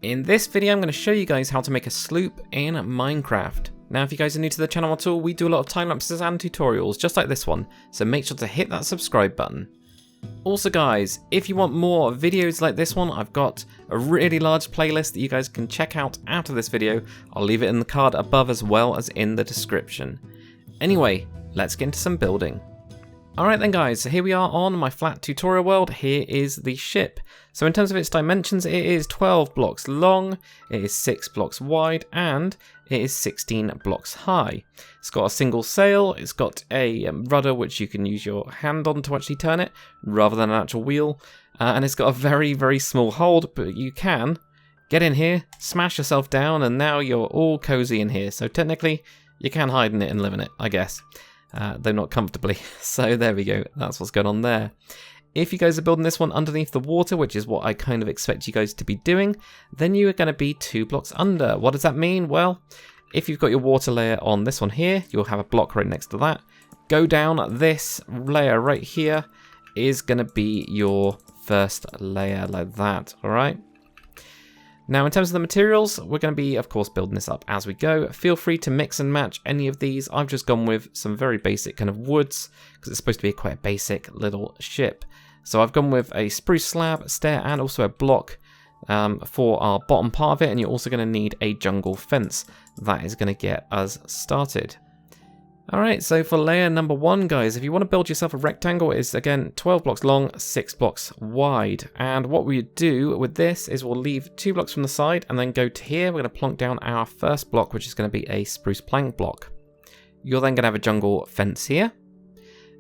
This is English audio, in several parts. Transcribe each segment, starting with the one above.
In this video, I'm going to show you guys how to make a sloop in Minecraft. Now, if you guys are new to the channel at all, we do a lot of time lapses and tutorials just like this one, so make sure to hit that subscribe button. Also guys, if you want more videos like this one, I've got a really large playlist that you guys can check out after this video. I'll leave it in the card above as well as in the description. Anyway, let's get into some building. Alright then guys, so here we are on my flat tutorial world. Here is the ship. So in terms of its dimensions, it is 12 blocks long, it is 6 blocks wide, and it is 16 blocks high. It's got a single sail, it's got a rudder which you can use your hand on to actually turn it, rather than an actual wheel, and it's got a very, very small hold, but you can get in here, smash yourself down, and now you're all cozy in here. So technically, you can hide in it and live in it, I guess. Though not comfortably. So there we go, that's what's going on there. If you guys are building this one underneath the water, which is what I kind of expect you guys to be doing, then you are going to be 2 blocks under. What does that mean? Well, if you've got your water layer on this one here, you'll have a block right next to that. Go down, this layer right here is going to be your first layer like that, alright? Now in terms of the materials, we're going to be, of course, building this up as we go. Feel free to mix and match any of these. I've just gone with some very basic kind of woods, because it's supposed to be quite a basic little ship. So I've gone with a spruce slab, stair, and also a block for our bottom part of it, and you're also going to need a jungle fence. That is going to get us started. Alright, so for layer number 1, guys, if you want to build yourself a rectangle, it is again 12 blocks long, 6 blocks wide. And what we do with this is we'll leave 2 blocks from the side and then go to here. We're going to plonk down our first block, which is going to be a spruce plank block. You're then going to have a jungle fence here.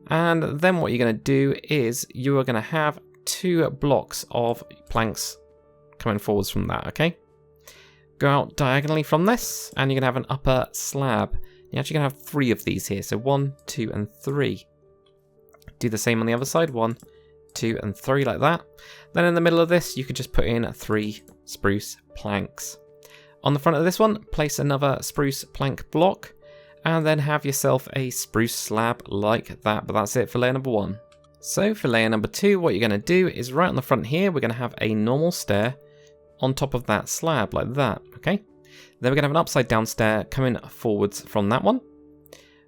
And then what you're going to do is you are going to have 2 blocks of planks coming forwards from that, okay? Go out diagonally from this, and you're going to have an upper slab. You're actually going to have 3 of these here, so 1, 2, and 3. Do the same on the other side, 1, 2, and 3 like that. Then in the middle of this, you could just put in 3 spruce planks. On the front of this one, place another spruce plank block, and then have yourself a spruce slab like that, but that's it for layer number 1. So for layer number 2, what you're going to do is right on the front here, we're going to have a normal stair on top of that slab like that, okay? Then we're going to have an upside down stair coming forwards from that one.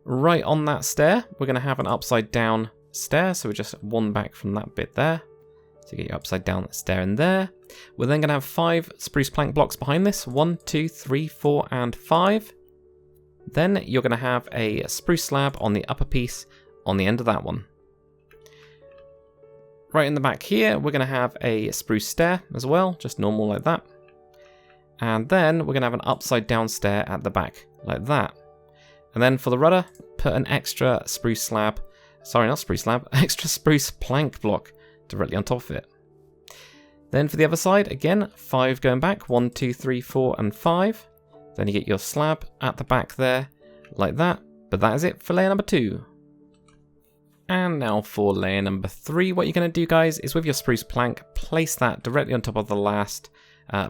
Right on that stair, we're going to have an upside down stair. So we're just 1 back from that bit there. So get your upside down stair in there. We're then going to have 5 spruce plank blocks behind this. 1, 2, 3, 4, and 5. Then you're going to have a spruce slab on the upper piece on the end of that one. Right in the back here, we're going to have a spruce stair as well, just normal like that. And then we're going to have an upside down stair at the back, like that. And then for the rudder, put an extra spruce slab, sorry, not spruce slab, extra spruce plank block directly on top of it. Then for the other side, again, 5 going back, 1, 2, 3, 4, and 5. Then you get your slab at the back there, like that. But that is it for layer number 2. And now for layer number 3, what you're going to do, guys, is with your spruce plank, place that directly on top of the last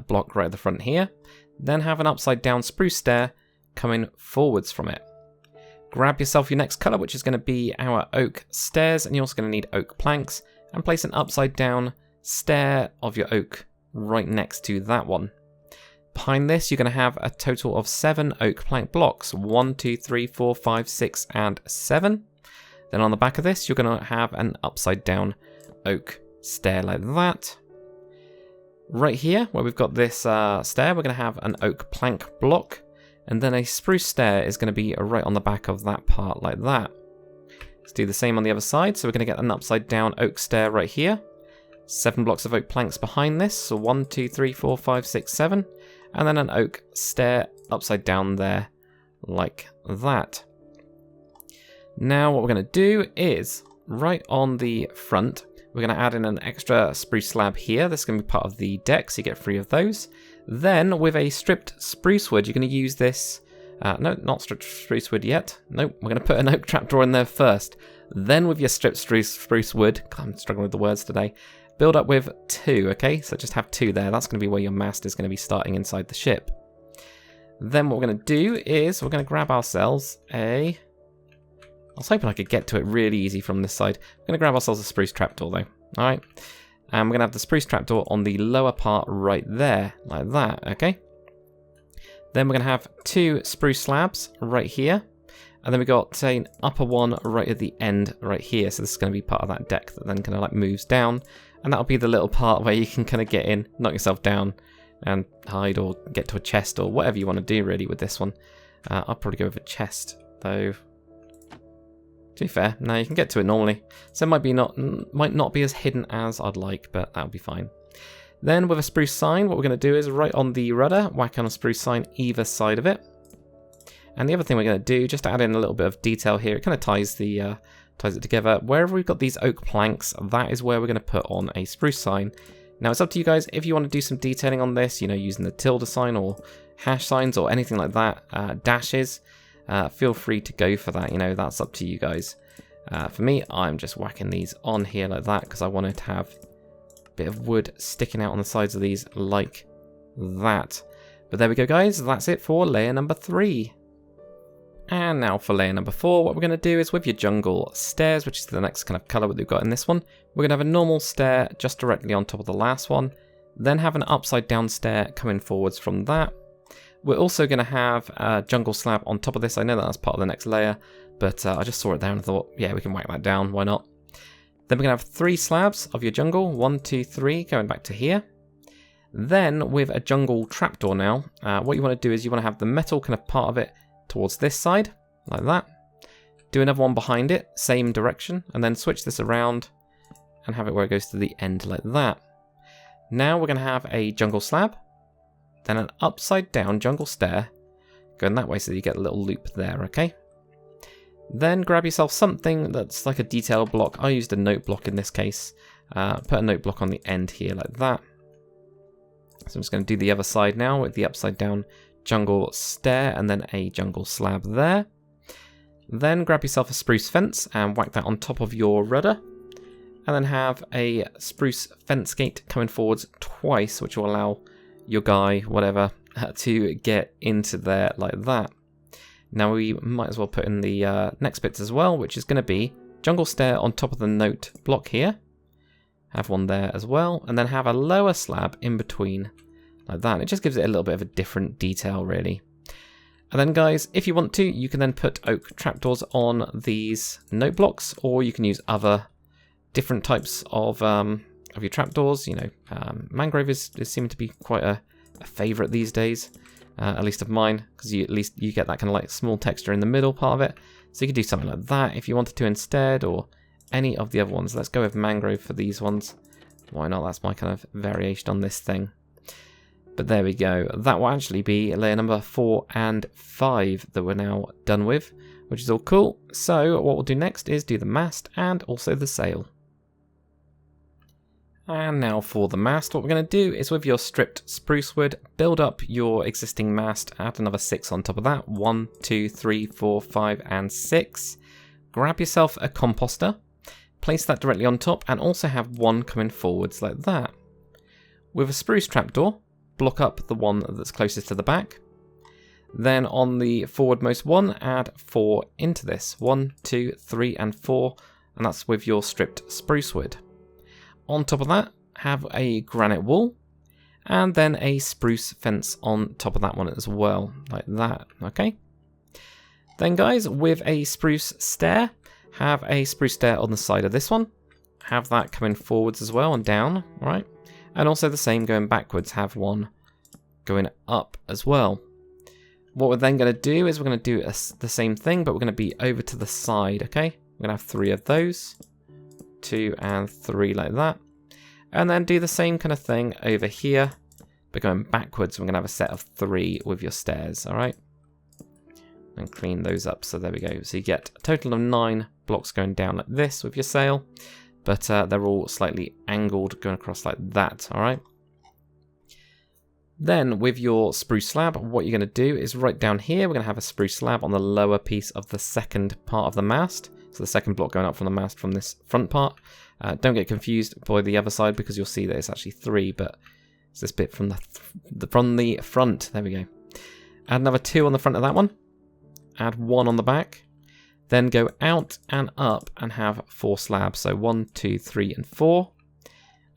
block right at the front here. Then have an upside down spruce stair coming forwards from it. Grab yourself your next colour, which is going to be our oak stairs, and you're also going to need oak planks, and place an upside down stair of your oak right next to that one. Behind this, you're going to have a total of 7 oak plank blocks. 1, 2, 3, 4, 5, 6, and 7. Then on the back of this, you're going to have an upside down oak stair like that. Right here, where we've got this stair, we're going to have an oak plank block, and then a spruce stair is going to be right on the back of that part like that. Let's do the same on the other side, so we're going to get an upside down oak stair right here. 7 blocks of oak planks behind this, so 1, 2, 3, 4, 5, 6, 7, and then an oak stair upside down there like that. Now what we're going to do is, right on the front, we're going to add in an extra spruce slab here. This is going to be part of the deck, so you get 3 of those. Then, with a stripped spruce wood, you're going to use this... no, not stripped spruce wood yet. Nope, we're going to put an oak trapdoor in there first. Then, with your stripped spruce wood... I'm struggling with the words today. Build up with 2, okay? So just have 2 there. That's going to be where your mast is going to be starting inside the ship. Then what we're going to do is we're going to grab ourselves a... I was hoping I could get to it really easy from this side. We're going to grab ourselves a spruce trapdoor though. Alright. And we're going to have the spruce trapdoor on the lower part right there, like that, okay? Then we're going to have 2 spruce slabs right here. And then we got, say, an upper one right at the end right here. So this is going to be part of that deck that then kind of like moves down. And that'll be the little part where you can kind of get in, knock yourself down, and hide or get to a chest or whatever you want to do really with this one. I'll probably go with a chest, though. To be fair, no, you can get to it normally. So it might not be as hidden as I'd like, but that'll be fine. Then with a spruce sign, what we're going to do is right on the rudder, whack on a spruce sign either side of it. And the other thing we're going to do, just to add in a little bit of detail here, it kind of ties it together. Wherever we've got these oak planks, that is where we're going to put on a spruce sign. Now it's up to you guys if you want to do some detailing on this, you know, using the tilde sign or hash signs or anything like that, dashes. Feel free to go for that, you know, that's up to you guys. For me, I'm just whacking these on here like that because I wanted to have a bit of wood sticking out on the sides of these like that. But there we go, guys, that's it for layer number 3. And now for layer number 4, what we're going to do is with your jungle stairs, which is the next kind of colour that we've got in this one, we're going to have a normal stair just directly on top of the last one, then have an upside down stair coming forwards from that. We're also going to have a jungle slab on top of this. I know that's part of the next layer, but I just saw it there and thought, yeah, we can whack that down, why not? Then we're going to have 3 slabs of your jungle, 1, 2, 3, going back to here. Then with a jungle trapdoor now, what you want to do is you want to have the metal kind of part of it towards this side, like that. Do another one behind it, same direction, and then switch this around and have it where it goes to the end like that. Now we're going to have a jungle slab, then an upside down jungle stair, going that way so that you get a little loop there, okay? Then grab yourself something that's like a detail block. I used a note block in this case. Put a note block on the end here like that. So I'm just going to do the other side now with the upside down jungle stair and then a jungle slab there. Then grab yourself a spruce fence and whack that on top of your rudder. And then have a spruce fence gate coming forwards twice, which will allow your guy, whatever, to get into there like that. Now we might as well put in the next bits as well, which is going to be jungle stair on top of the note block here. Have one there as well, and then have a lower slab in between like that. It just gives it a little bit of a different detail really. And then guys, if you want to, you can then put oak trapdoors on these note blocks, or you can use other different types of your trapdoors. You know, mangrove is seeming to be quite a favourite these days, at least of mine, because at least you get that kind of like small texture in the middle part of it. So you could do something like that if you wanted to instead, or any of the other ones. Let's go with mangrove for these ones. Why not? That's my kind of variation on this thing. But there we go. That will actually be layer number 4 and 5 that we're now done with, which is all cool. So what we'll do next is do the mast and also the sail. And now for the mast, what we're going to do is with your stripped spruce wood, build up your existing mast, add another 6 on top of that. 1, 2, 3, 4, 5, and 6. Grab yourself a composter, place that directly on top, and also have one coming forwards like that. With a spruce trapdoor, block up the one that's closest to the back. Then on the forwardmost one, add 4 into this. 1, 2, 3, and 4, and that's with your stripped spruce wood. On top of that, have a granite wall, and then a spruce fence on top of that one as well, like that, okay? Then guys, with a spruce stair, have a spruce stair on the side of this one. Have that coming forwards as well and down, right? And also the same going backwards, have one going up as well. What we're then going to do is we're going to do the same thing, but we're going to be over to the side, okay? We're going to have 3 of those. 2 and 3 like that. And then do the same kind of thing over here, but going backwards. We're going to have a set of 3 with your stairs, alright? And clean those up, so there we go. So you get a total of 9 blocks going down like this with your sail, but they're all slightly angled going across like that, alright? Then with your spruce slab, what you're going to do is right down here, we're going to have a spruce slab on the lower piece of the second part of the mast. So the second block going up from the mast from this front part. Don't get confused by the other side, because you'll see that it's actually 3, but it's this bit from the front. There we go. Add another 2 on the front of that one. Add 1 on the back. Then go out and up and have 4 slabs. So 1, 2, 3, and 4.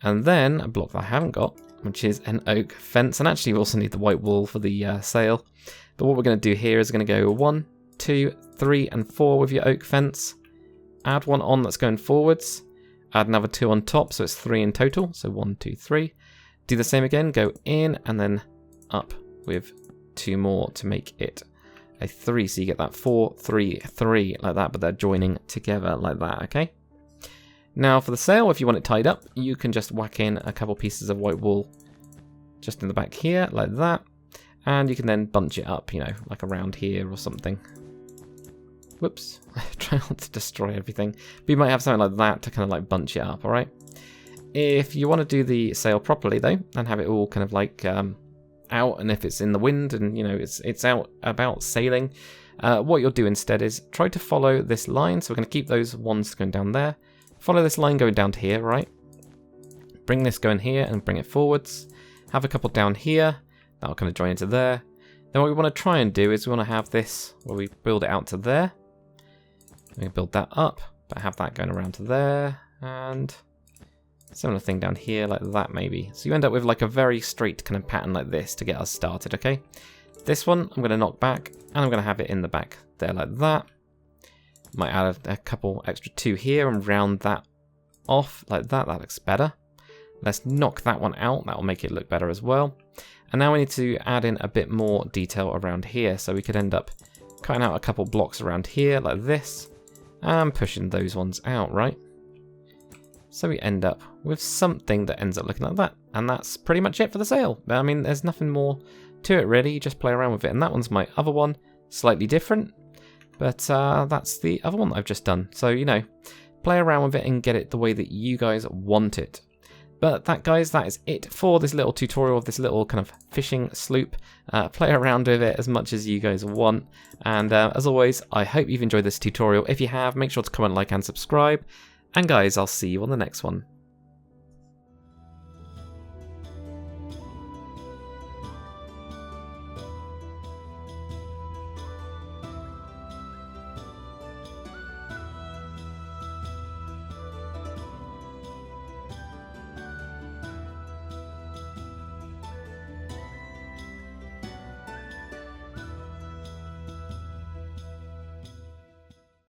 And then a block that I haven't got, which is an oak fence. And actually we also need the white wall for the sail. But what we're going to do here is going to go 1, 2, 3, and 4 with your oak fence. Add one on that's going forwards. Add another 2 on top, so it's 3 in total. So 1, 2, 3. Do the same again, go in and then up with 2 more to make it a 3. So you get that 4, 3, 3 like that, but they're joining together like that, okay? Now for the sail, if you want it tied up, you can just whack in a couple pieces of white wool just in the back here, like that. And you can then bunch it up, you know, like around here or something. Whoops, try not to destroy everything. But you might have something like that to kind of like bunch it up, alright? If you want to do the sail properly though, and have it all kind of like out, and if it's in the wind and you know it's out about sailing, what you'll do instead is try to follow this line. So we're going to keep those ones going down there. Follow this line going down to here, right? Bring this going here and bring it forwards. Have a couple down here. That'll kind of join into there. Then what we want to try and do is we want to have this where we build it out to there. We can build that up, but have that going around to there, and similar thing down here like that maybe. So you end up with like a very straight kind of pattern like this to get us started, okay? This one I'm going to knock back, and I'm going to have it in the back there like that. Might add a couple extra 2 here and round that off like that. That looks better. Let's knock that one out. That will make it look better as well. And now we need to add in a bit more detail around here. So we could end up cutting out a couple blocks around here like this and pushing those ones out, right? So we end up with something that ends up looking like that. And that's pretty much it for the sail. I mean, there's nothing more to it really. You just play around with it. And that one's my other one. Slightly different. But that's the other one that I've just done. So, you know, play around with it and get it the way that you guys want it. But that, guys, that is it for this little tutorial of this little kind of fishing sloop. Play around with it as much as you guys want. And as always, I hope you've enjoyed this tutorial. If you have, make sure to comment, like, and subscribe. And guys, I'll see you on the next one.